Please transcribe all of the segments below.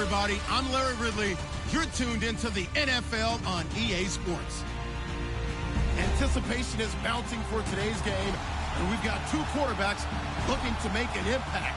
everybody. I'm Larry Ridley. You're tuned into the NFL on EA Sports. Anticipation is mounting for today's game, and we've got two quarterbacks looking to make an impact.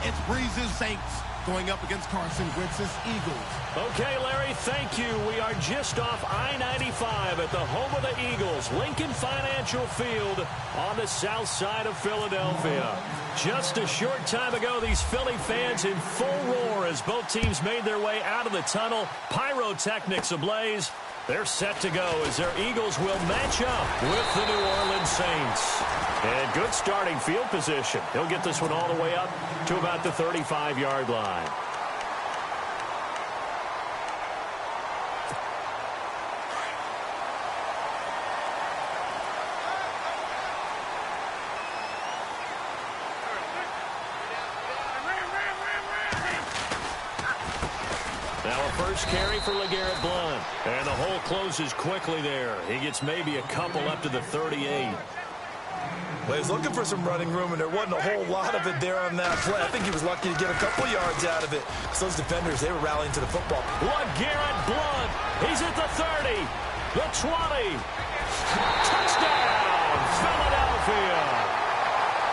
It's Breeze's Saints going up against Carson Wentz's Eagles. Okay, Larry, thank you. We are just off I-95 at the home of the Eagles, Lincoln Financial Field on the south side of Philadelphia. Just a short time ago, these Philly fans in full roar as both teams made their way out of the tunnel. Pyrotechnics ablaze. They're set to go as their Eagles will match up with the New Orleans Saints. And good starting field position. He'll get this one all the way up to about the 35-yard line. First carry for LeGarrette Blount. And the hole closes quickly there. He gets maybe a couple up to the 38. Well, he was looking for some running room, and there wasn't a whole lot of it there on that play. I think he was lucky to get a couple yards out of it. So those defenders, they were rallying to the football. LeGarrette Blount. He's at the 30, the 20. Touchdown, Philadelphia.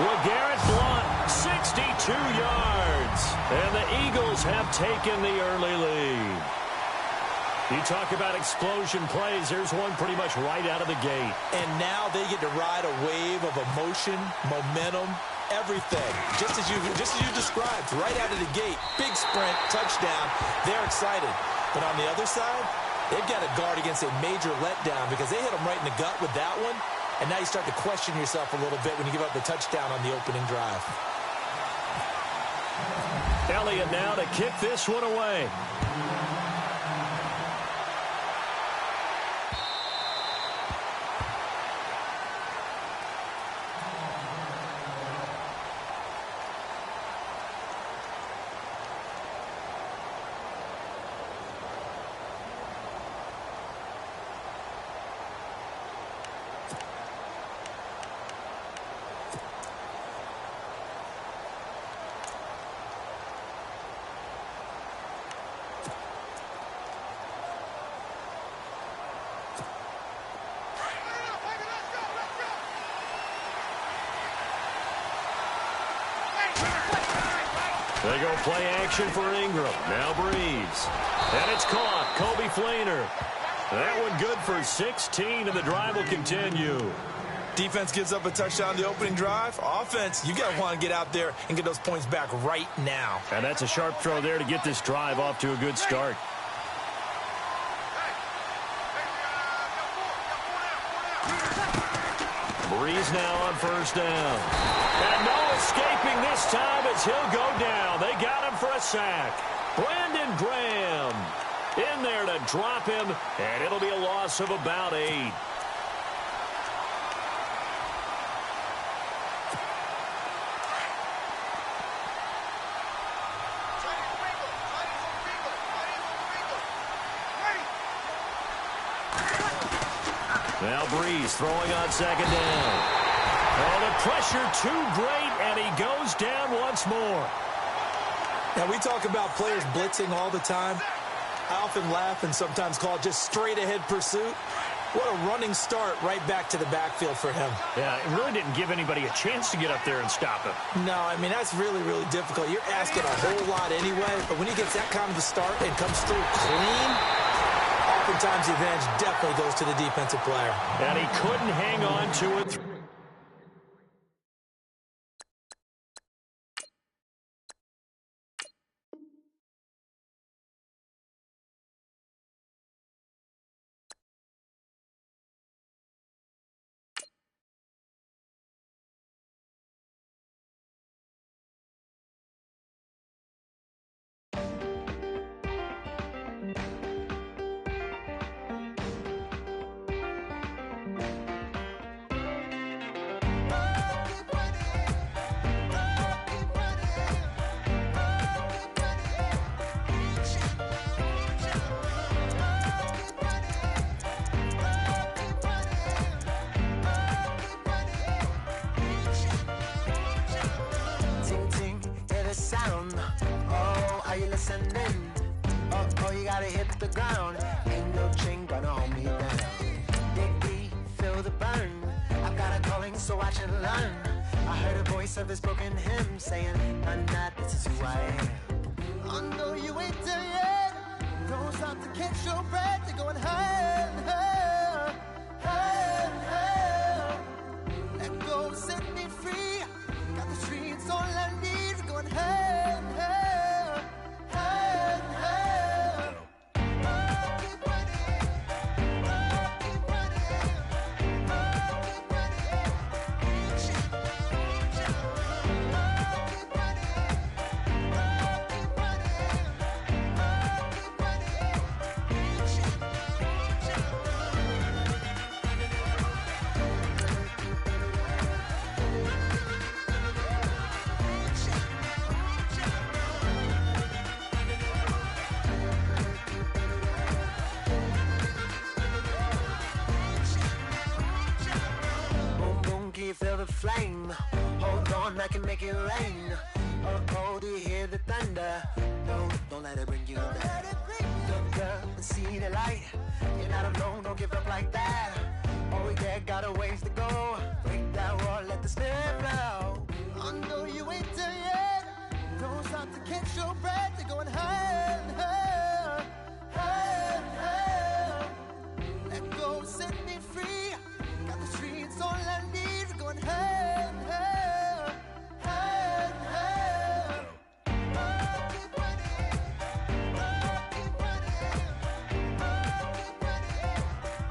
LeGarrette Blount, 62 yards. And the Eagles have taken the early lead. You talk about explosion plays. There's one pretty much right out of the gate. And now they get to ride a wave of emotion, momentum, everything. Just as you described, right out of the gate. Big sprint, touchdown. They're excited. But on the other side, they've got to guard against a major letdown because they hit them right in the gut with that one. And now you start to question yourself a little bit when you give up the touchdown on the opening drive. Elliott now to kick this one away. They go play action for Ingram. Now Breeze. And it's caught. Kobe Fleener. That one good for 16, and the drive will continue. Defense gives up a touchdown the opening drive. Offense, you got to want to get out there and get those points back right now. And that's a sharp throw there to get this drive off to a good start. Breeze now on first down. And no escaping this time as he'll go down. They got him for a sack. Brandon Graham in there to drop him, and it'll be a loss of about 8. Now Breeze throwing on second down. Oh, the pressure too great, and he goes down once more. Now, we talk about players blitzing all the time. I often laugh and sometimes call it just straight-ahead pursuit. What a running start right back to the backfield for him. Yeah, it really didn't give anybody a chance to get up there and stop him. No, I mean, that's really, really difficult. You're asking a whole lot anyway, but when he gets that kind of a start and comes through clean, oftentimes the advantage definitely goes to the defensive player. And he couldn't hang on to it. Oh, you gotta hit the ground. Ain't no chain gonna hold me down. Dig deep, feel the burn. I've got a calling, so watch and learn. I heard a voice of his broken hymn saying, "I'm not, this is who I am." I know you ain't there yet. Don't stop to catch your breath. You're going higher, higher, higher, higher. Let go, set me free. Got the streets all I need. We're going higher, higher, higher, higher. Oh, keep running. Oh, keep running. Oh, keep running. Reach out, reach out. Oh, keep running. Oh, keep running. Oh, keep running. Reach out, reach out. Boom, boom, can you feel the flame? Hold on, I can make it rain. Oh, do you hear the thunder? No, don't let it bring you down. Look up and see the light. You're not alone, don't give up like that. Oh, yeah, got a ways to go. Break that wall, let the spirit flow. I know you ain't there yet. Don't stop to catch your breath. You're going higher, higher, higher, higher. Let go, set me free. Got the streets all I need. We're going higher, higher, higher, higher. Oh, keep running. Oh, keep running. Oh, keep running.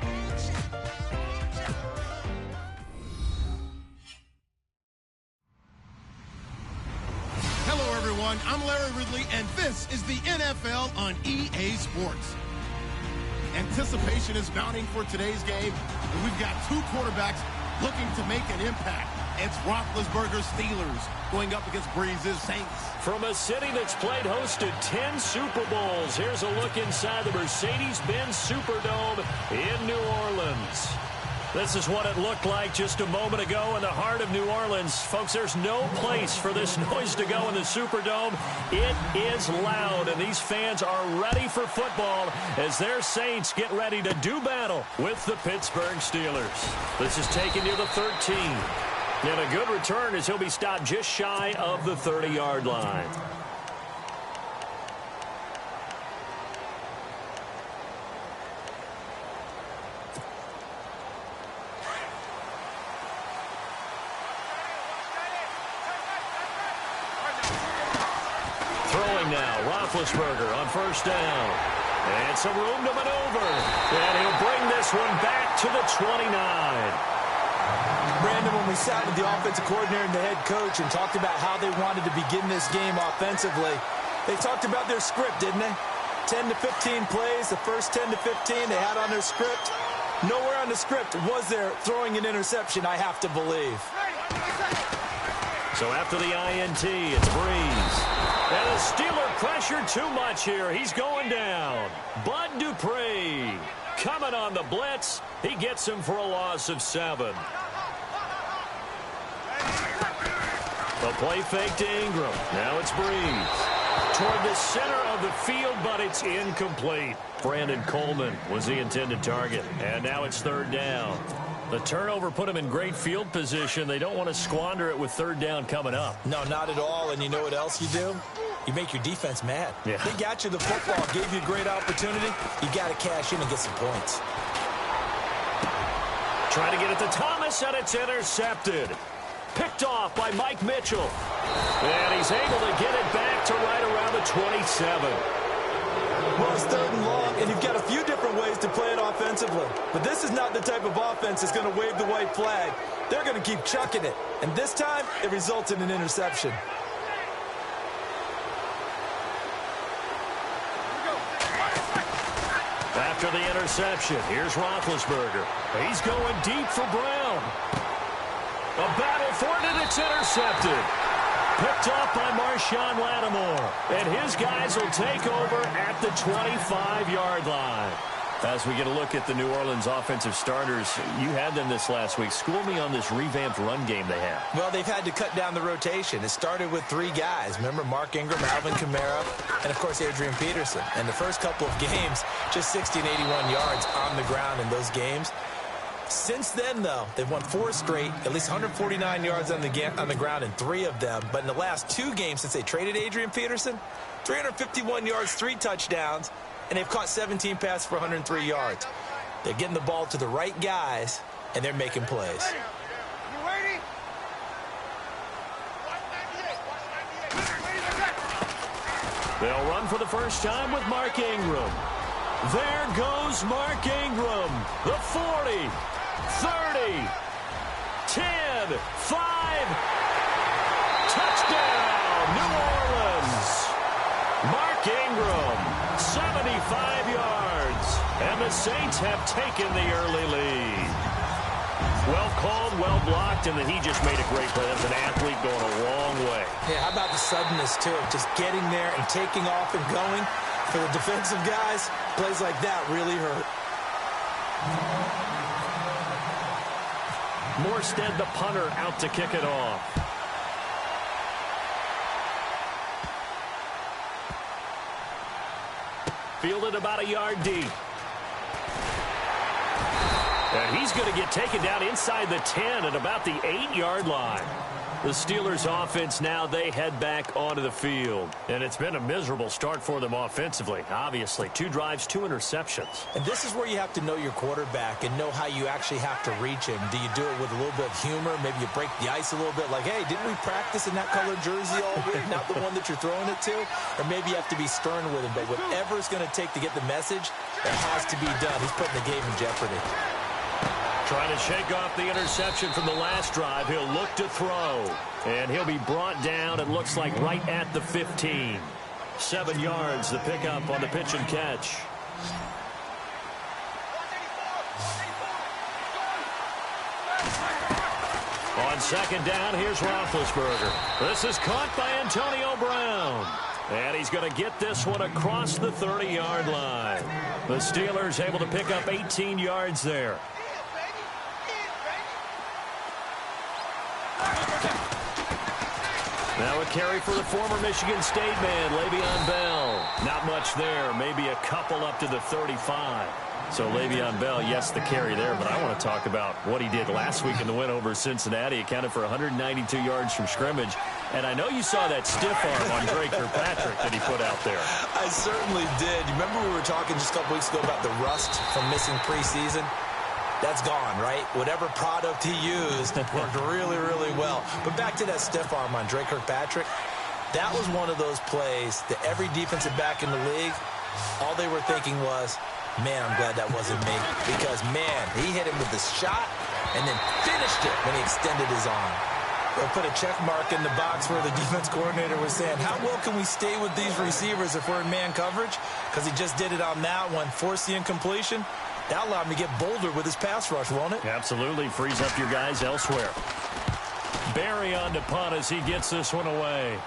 Reach out, reach out. Hello, everyone. I'm Larry Ridley, and this is the NFL on EA Sports. Anticipation is mounting for today's game, and we've got two quarterbacks looking to make an impact. It's Roethlisberger's Steelers going up against Breeze's Saints. From a city that's played host to 10 Super Bowls, here's a look inside the Mercedes-Benz Superdome in New Orleans. This is what it looked like just a moment ago in the heart of New Orleans. Folks, there's no place for this noise to go in the Superdome. It is loud, and these fans are ready for football as their Saints get ready to do battle with the Pittsburgh Steelers. This is taken near the 13. And a good return as he'll be stopped just shy of the 30-yard line. Throwing now, Roethlisberger on first down. And some room to maneuver. And he'll bring this one back to the 29. Brandon, when we sat with the offensive coordinator and the head coach and talked about how they wanted to begin this game offensively, they talked about their script, didn't they? 10 to 15 plays, the first 10 to 15 they had on their script. Nowhere on the script was there throwing an interception, I have to believe. So after the INT, it's Breeze. And the Steeler pressure too much here. He's going down. Bud Dupree coming on the blitz. He gets him for a loss of 7. The play fake to Ingram. Now it's Breeze. Toward the center of the field, but it's incomplete. Brandon Coleman was the intended target. And now it's third down. The turnover put him in great field position. They don't want to squander it with third down coming up. No, not at all. And you know what else you do? You make your defense mad. Yeah. They got you the football, gave you a great opportunity. You got to cash in and get some points. Trying to get it to Thomas, and it's intercepted. Picked off by Mike Mitchell. And he's able to get it back to right around the 27. Well, it's third and long, and you've got a few different ways to play it offensively. But this is not the type of offense that's going to wave the white flag. They're going to keep chucking it. And this time, it results in an interception. After the interception, here's Roethlisberger. He's going deep for Brown. A battle for it, and it's intercepted. Picked off by Marshawn Lattimore. And his guys will take over at the 25-yard line. As we get a look at the New Orleans offensive starters, you had them this last week. School me on this revamped run game they have. Well, they've had to cut down the rotation. It started with 3 guys. Remember, Mark Ingram, Alvin Kamara, and, of course, Adrian Peterson. And the first couple of games, just 60 and 81 yards on the ground in those games. Since then, though, they've won 4 straight, at least 149 yards on the ground in 3 of them. But in the last 2 games since they traded Adrian Peterson, 351 yards, 3 touchdowns. And they've caught 17 passes for 103 yards. They're getting the ball to the right guys, and they're making plays. They'll run for the first time with Mark Ingram. There goes Mark Ingram. The 40, 30, 10, 5. Touchdown, New Orleans. Mark Ingram. 75 yards, and the Saints have taken the early lead. Well called, well blocked, and then he just made a great play. That's an athlete going a long way. Yeah, how about the suddenness, too? Just getting there and taking off and going. For the defensive guys, plays like that really hurt. Morstead, the punter, out to kick it off. Fielded about a yard deep. And he's going to get taken down inside the 10 at about the 8-yard line. The Steelers offense now, they head back onto the field. And it's been a miserable start for them offensively, obviously. 2 drives, 2 interceptions. And this is where you have to know your quarterback and know how you actually have to reach him. Do you do it with a little bit of humor? Maybe you break the ice a little bit like, hey, didn't we practice in that colored jersey all week? Not the one that you're throwing it to? Or maybe you have to be stern with him. But whatever it's going to take to get the message, it has to be done. He's putting the game in jeopardy. Trying to shake off the interception from the last drive. He'll look to throw. And he'll be brought down, it looks like, right at the 15. 7 yards, the pickup on the pitch and catch. On second down, here's Roethlisberger. This is caught by Antonio Brown. And he's going to get this one across the 30-yard line. The Steelers able to pick up 18 yards there. Now a carry for the former Michigan State man, Le'Veon Bell. Not much there, maybe a couple up to the 35. So Le'Veon Bell, yes, the carry there, but I want to talk about what he did last week in the win over Cincinnati. Accounted for 192 yards from scrimmage. And I know you saw that stiff arm on Drake Kirkpatrick that he put out there. I certainly did. You remember we were talking just a couple weeks ago about the rust from missing preseason? That's gone, right? Whatever product he used worked really, really well. But back to that stiff arm on Drake Kirkpatrick. That was one of those plays that every defensive back in the league, all they were thinking was, man, I'm glad that wasn't me. Because, man, he hit him with the shot and then finished it when he extended his arm. They'll put a check mark in the box where the defense coordinator was saying, how well can we stay with these receivers if we're in man coverage? Because he just did it on that one, forced the incompletion. That allowed him to get bolder with his pass rush, won't it? Absolutely. Frees up your guys elsewhere. Barry on to punt as he gets this one away.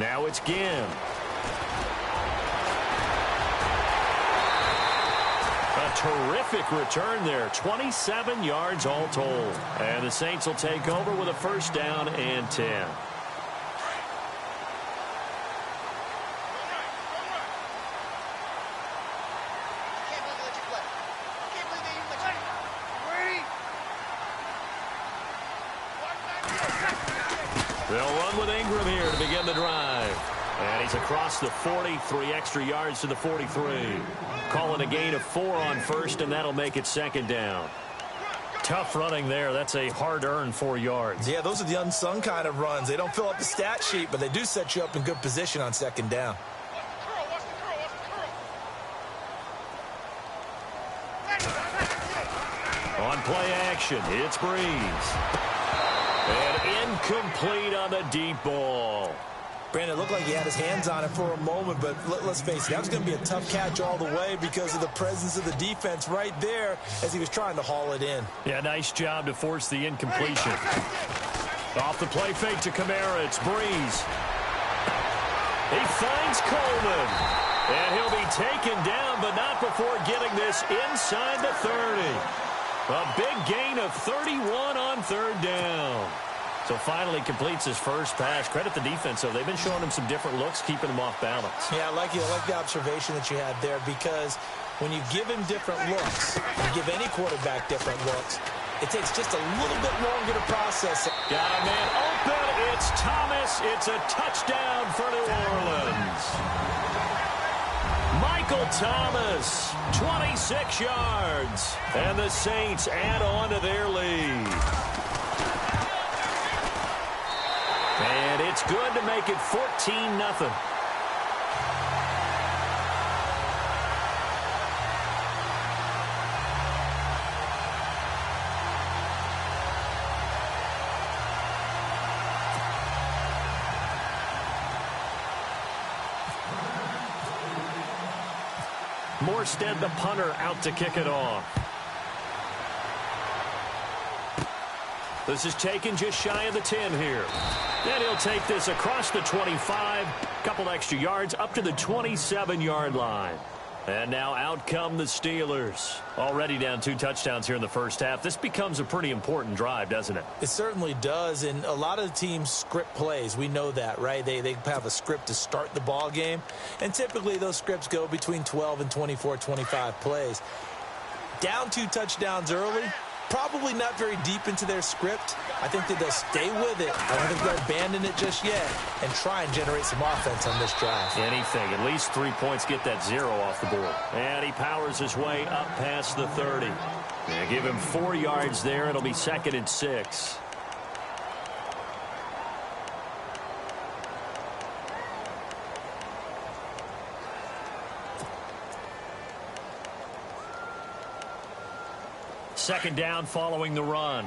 Now it's Ginn. A terrific return there. 27 yards all told. And the Saints will take over with a first down and 10. They'll run with Ingram here to begin the drive. And he's across the 40, 3 extra yards to the 43. Calling a gain of 4 on first, and that'll make it second down. Tough running there. That's a hard-earned 4 yards. Yeah, those are the unsung kind of runs. They don't fill up the stat sheet, but they do set you up in good position on second down. On play action, it's Breeze. And incomplete on the deep ball. Brandon, it looked like he had his hands on it for a moment, but let's face it, that was going to be a tough catch all the way because of the presence of the defense right there as he was trying to haul it in. Yeah, nice job to force the incompletion. Off the play fake to Kamara, it's Breeze. He finds Coleman. And he'll be taken down, but not before getting this inside the 30. A big gain of 31 on third down. So finally completes his first pass. Credit the defense, though. They've been showing him some different looks, keeping him off balance. Yeah, I like the observation that you had there, because when you give him different looks, you give any quarterback different looks, it takes just a little bit longer to process it. Got a man open. It's Thomas. It's a touchdown for New Orleans. Michael Thomas, 26 yards. And the Saints add on to their lead. And it's good to make it 14-0. Morstead, the punter, out to kick it off. This is taken just shy of the 10 here. And he'll take this across the 25, couple extra yards up to the 27-yard line. And now out come the Steelers. Already down 2 touchdowns here in the first half. This becomes a pretty important drive, doesn't it? It certainly does, and a lot of the teams script plays. We know that, right? They have a script to start the ball game, and typically those scripts go between 12 and 24, 25 plays. Down 2 touchdowns early, probably not very deep into their script. I think that they'll stay with it. I don't think they'll abandon it just yet and try and generate some offense on this drive. Anything. At least 3 points, get that 0 off the board. And he powers his way up past the 30. They give him 4 yards there. It'll be 2nd and 6. Second down following the run.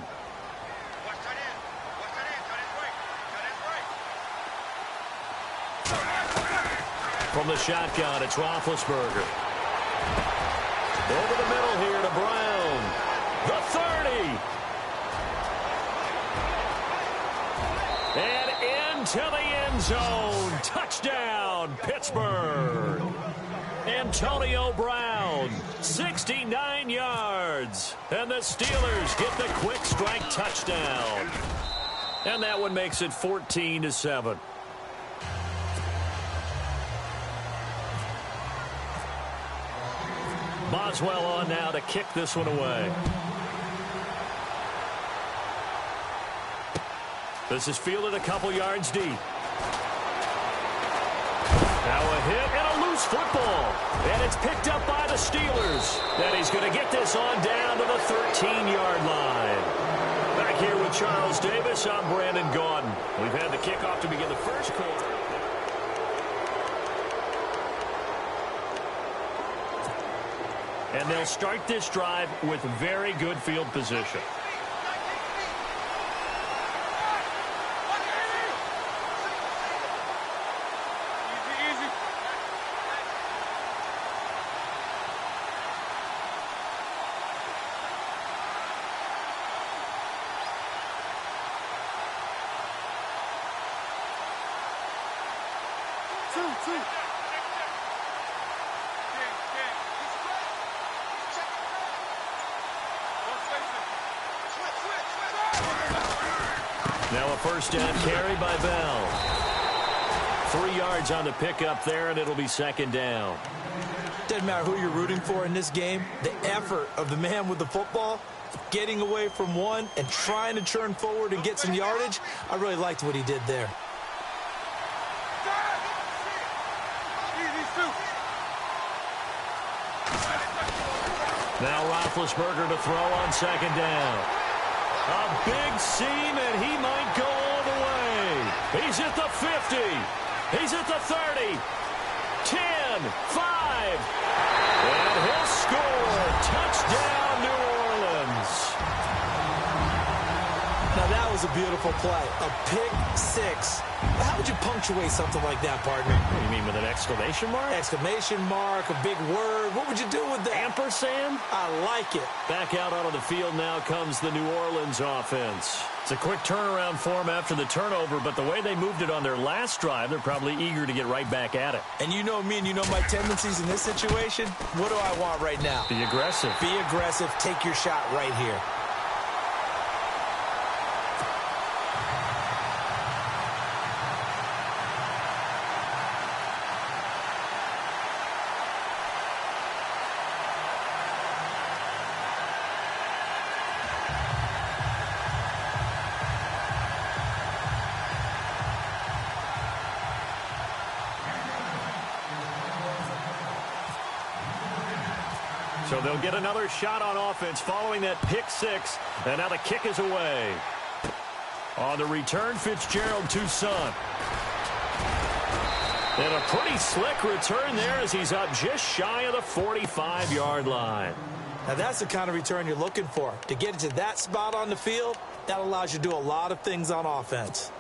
From the shotgun, it's Roethlisberger. Over the middle here to Brown. The 30. And into the end zone. Touchdown, Pittsburgh. Antonio Brown, 69 yards. And the Steelers get the quick strike touchdown. And that one makes it 14-7. Boswell on now to kick this one away. This is fielded a couple yards deep. Now a hit and a loose football. And it's picked up by the Steelers. And he's going to get this on down to the 13-yard line. Back here with Charles Davis, I'm Brandon Gaudin. We've had the kickoff to begin the first quarter. And they'll start this drive with very good field position. Now a first down carry by Bell. 3 yards on the pickup there, and it'll be second down. Doesn't matter who you're rooting for in this game. The effort of the man with the football, getting away from one and trying to turn forward and get some yardage, I really liked what he did there. Now Roethlisberger to throw on second down. A big seam, and he might go all the way. He's at the 50. He's at the 30. 10, 5. And he'll score. Touchdown, New Orleans. Now that was a beautiful play. A pick six. How would you punctuate something like that, partner? What do you mean, with an exclamation mark? Exclamation mark, a big word. What would you do with that? Ampersand? I like it. Back out onto the field now comes the New Orleans offense. It's a quick turnaround for them after the turnover, but the way they moved it on their last drive, they're probably eager to get right back at it. And you know me and you know my tendencies in this situation. What do I want right now? Be aggressive. Be aggressive. Take your shot right here. So they'll get another shot on offense following that pick six. And now the kick is away. On the return, Fitzgerald to Son. And a pretty slick return there as he's up just shy of the 45-yard line. Now that's the kind of return you're looking for. To get it to that spot on the field, that allows you to do a lot of things on offense.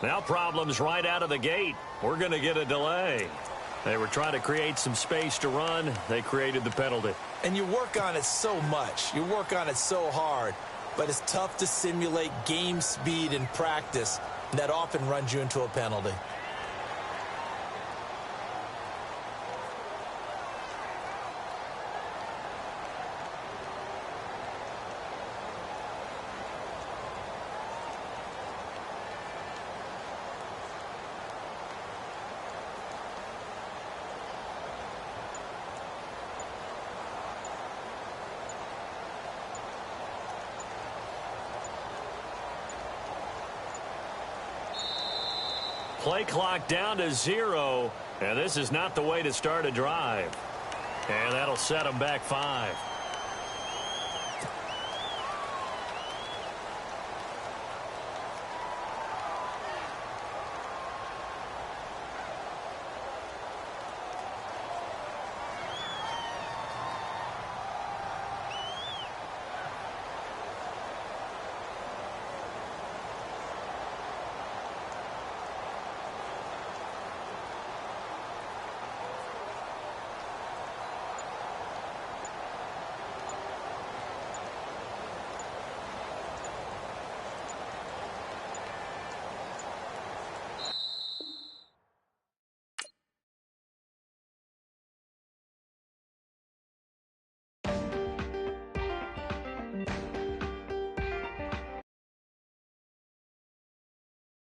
Now problems right out of the gate. We're going to get a delay. They were trying to create some space to run. They created the penalty. And you work on it so much. You work on it so hard. But it's tough to simulate game speed in practice. And that often runs you into a penalty. Play clock down to 0, and this is not the way to start a drive. And that'll set them back 5.